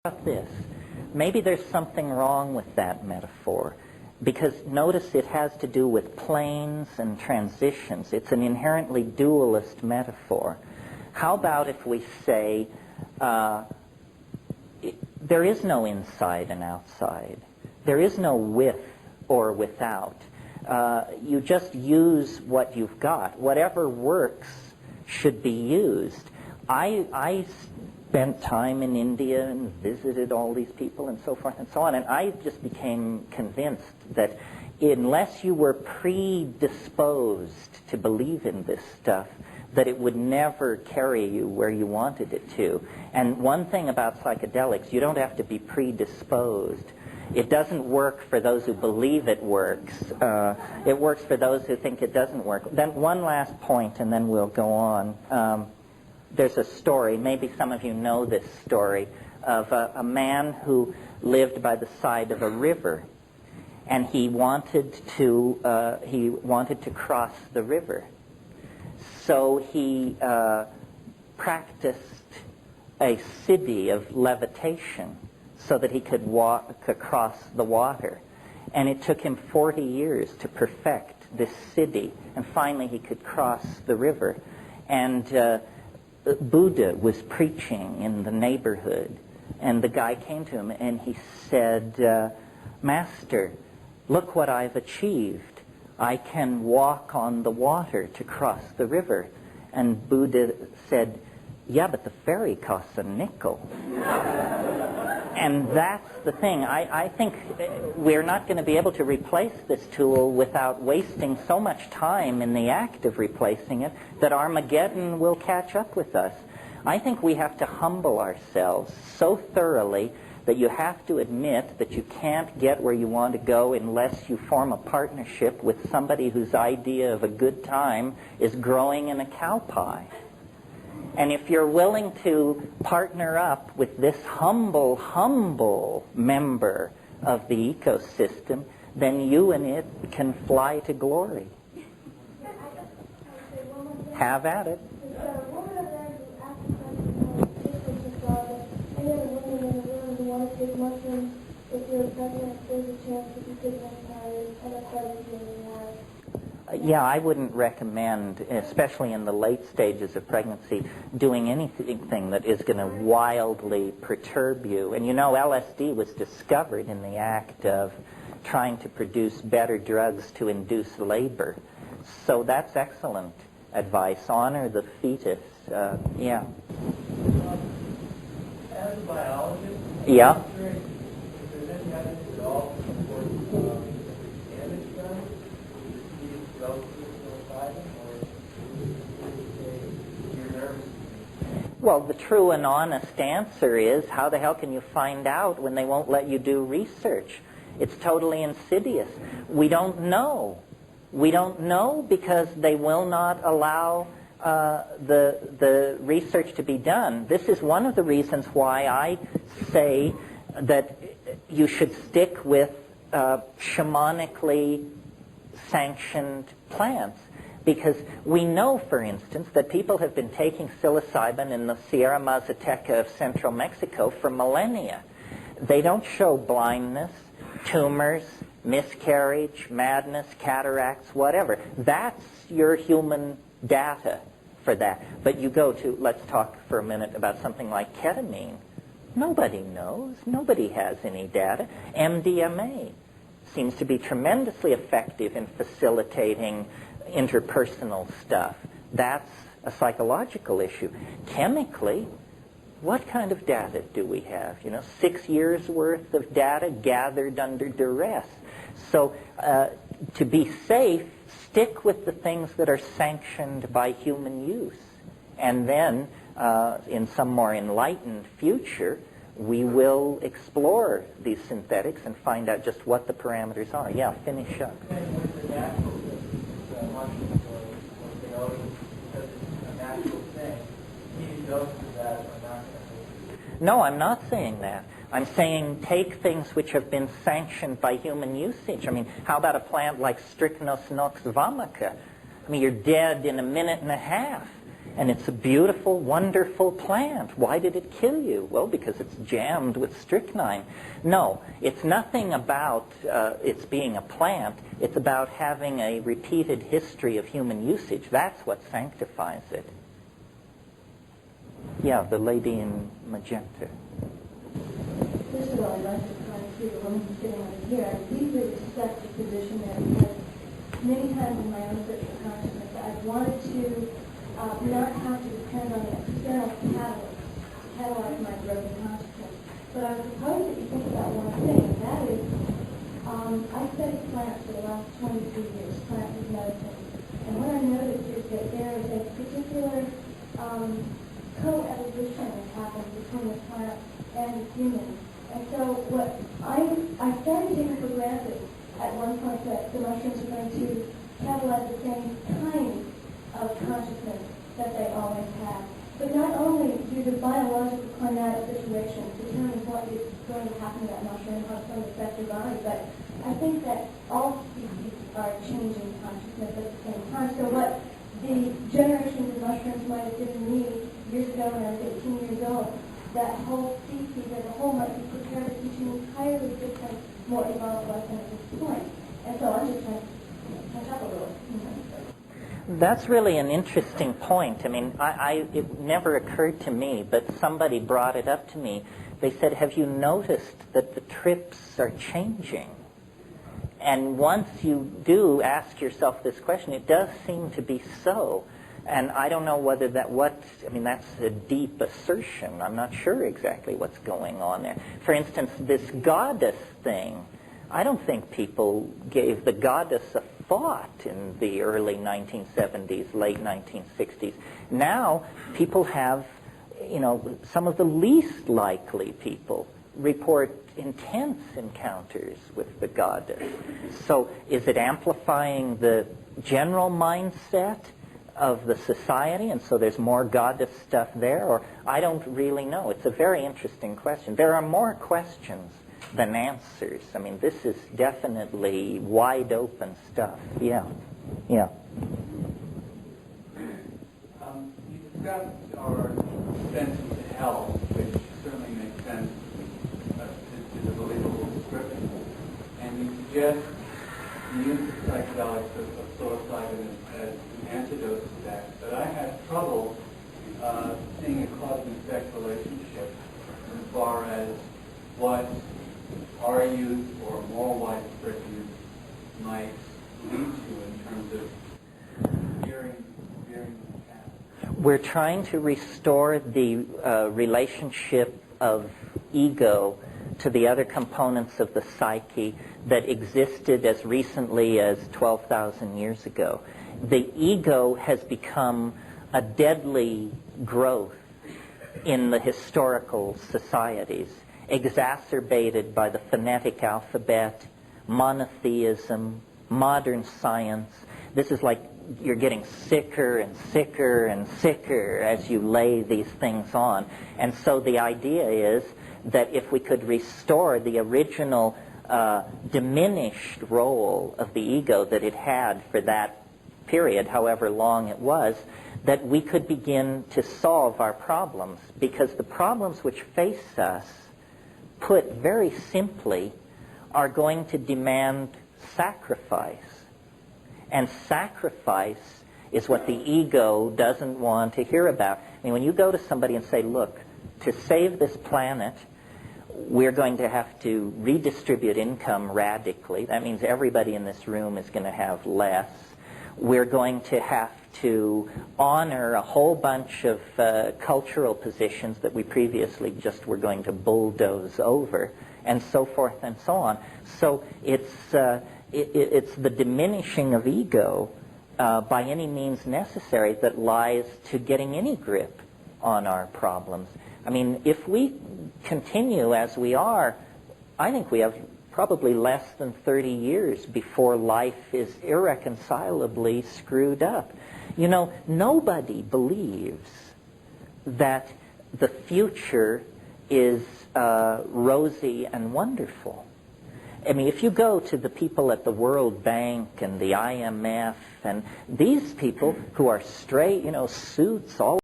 about this? Maybe there's something wrong with that metaphor, because notice it has to do with planes and transitions. It's an inherently dualist metaphor. How about if we say there is no inside and outside. There is no with or without. You just use what you've got. Whatever works should be used. I spent time in India and visited all these people and so forth and so on, and I just became convinced that unless you were predisposed to believe in this stuff, that it would never carry you where you wanted it to. And one thing about psychedelics, you don't have to be predisposed. It doesn't work for those who believe it works. It works for those who think it doesn't work. Then one last point, and then we'll go on. There's a story, maybe some of you know this story, of a man who lived by the side of a river, and he wanted to cross the river. So he practiced a siddhi of levitation so that he could walk across the water. And it took him 40 years to perfect this siddhi, and finally he could cross the river. And Buddha was preaching in the neighborhood, and the guy came to him and he said, Master, look what I've achieved. I can walk on the water to cross the river. And Buddha said, yeah, but the ferry costs a nickel. And that's the thing. I think we're not going to be able to replace this tool without wasting so much time in the act of replacing it that Armageddon will catch up with us. I think we have to humble ourselves so thoroughly that you have to admit that you can't get where you want to go unless you form a partnership with somebody whose idea of a good time is growing in a cow pie. And if you're willing to partner up with this humble member of the ecosystem, then you and it can fly to glory. Have at it. Yeah, I wouldn't recommend, especially in the late stages of pregnancy, doing anything that is going to wildly perturb you. And you know, LSD was discovered in the act of trying to produce better drugs to induce labor. So that's excellent advice. Honor the fetus. Yeah. As a biologist, yeah. I'm wondering if there's any evidence at all to support damage done with these drugs psilocybin, or your nervous system? Well, the true and honest answer is, how the hell can you find out when they won't let you do research? It's totally insidious. We don't know. We don't know because they will not allow the research to be done. This is one of the reasons why I say that you should stick with shamanically sanctioned plants, because we know, for instance, that people have been taking psilocybin in the Sierra Mazateca of central Mexico for millennia. They don't show blindness, tumors, miscarriage, madness, cataracts, whatever. That's your human data for that. But you go to, let's talk for a minute about something like ketamine. Nobody knows. Nobody has any data. MDMA seems to be tremendously effective in facilitating interpersonal stuff. That's a psychological issue. Chemically, what kind of data do we have? 6 years worth of data gathered under duress. So to be safe, stick with the things that are sanctioned by human use. And then, in some more enlightened future, we will explore these synthetics and find out just what the parameters are. Yeah, finish up. And with the natural systems, mushrooms or peyote, because it's a natural thing, these doses of that are not going to... No, I'm not saying that. I'm saying take things which have been sanctioned by human usage. I mean, how about a plant like Strychnos nox vomica? I mean, you're dead in a minute and a half. And it's a beautiful, wonderful plant. Why did it kill you? Well, because it's jammed with strychnine. No, it's nothing about its being a plant. It's about having a repeated history of human usage. That's what sanctifies it. Yeah, the lady in magenta. First of all, I'd like to try to the woman who's sitting over here. I deeply respect the position there because many times in my own search for consciousness, I've wanted to not have to depend on an external catalyst to catalyze my growth in consciousness. But I would propose that you think about one thing, and that is, I studied plants for the last 23 years, plants as medicine. And what I noticed is that there is a particular co-evolution that happens between the plant and the human. And so what I started taking for granted at one point that the mushrooms are going to catalyze the same kind of consciousness that they always have. But not only do the biological climatic situations determine what is going to happen to that mushroom and how it's going to affect your body, but I think that all species are changing consciousness at the same time. So what the generations of mushrooms might have given me years ago when I was 18 years old, that whole species as a whole might be prepared to teach an entirely different, more evolved lesson at this point. And so I'm just trying to catch up a little. That's really an interesting point. I mean, it never occurred to me, but somebody brought it up to me. They said, have you noticed that the trips are changing? And once you do ask yourself this question, it does seem to be so. And I don't know whether that's a deep assertion. I'm not sure exactly what's going on there. For instance, this goddess thing, I don't think people gave the goddess a thought in the early 1970s, late 1960s. Now, people have, some of the least likely people report intense encounters with the goddess. So is it amplifying the general mindset of the society, and so there's more goddess stuff there? Or I don't really know. It's a very interesting question. There are more questions than answers. I mean, this is definitely wide open stuff. Yeah. You discussed our sense of health, which certainly makes sense is a believable description. And you suggest the use of psychedelics of psilocybin as an antidote to that. But I had trouble seeing a cause and effect relationship as far as what our use or more widespread use might lead to in terms of veering the path. We're trying to restore the relationship of ego to the other components of the psyche that existed as recently as 12,000 years ago. The ego has become a deadly growth in the historical societies, exacerbated by the phonetic alphabet, monotheism, modern science. This is like you're getting sicker and sicker and sicker as you lay these things on. And so the idea is that if we could restore the original diminished role of the ego that it had for that period, however long it was, that we could begin to solve our problems. Because the problems which face us, put very simply, are going to demand sacrifice. And sacrifice is what the ego doesn't want to hear about. I mean, when you go to somebody and say, look, to save this planet, we're going to have to redistribute income radically. That means everybody in this room is going to have less. We're going to have to honor a whole bunch of cultural positions that we previously just were going to bulldoze over, and so forth and so on. So it's the diminishing of ego by any means necessary that lies to getting any grip on our problems. I mean, if we continue as we are, I think we have probably less than 30 years before life is irreconcilably screwed up. You know, nobody believes that the future is rosy and wonderful. I mean, if you go to the people at the World Bank and the IMF and these people who are straight, suits, all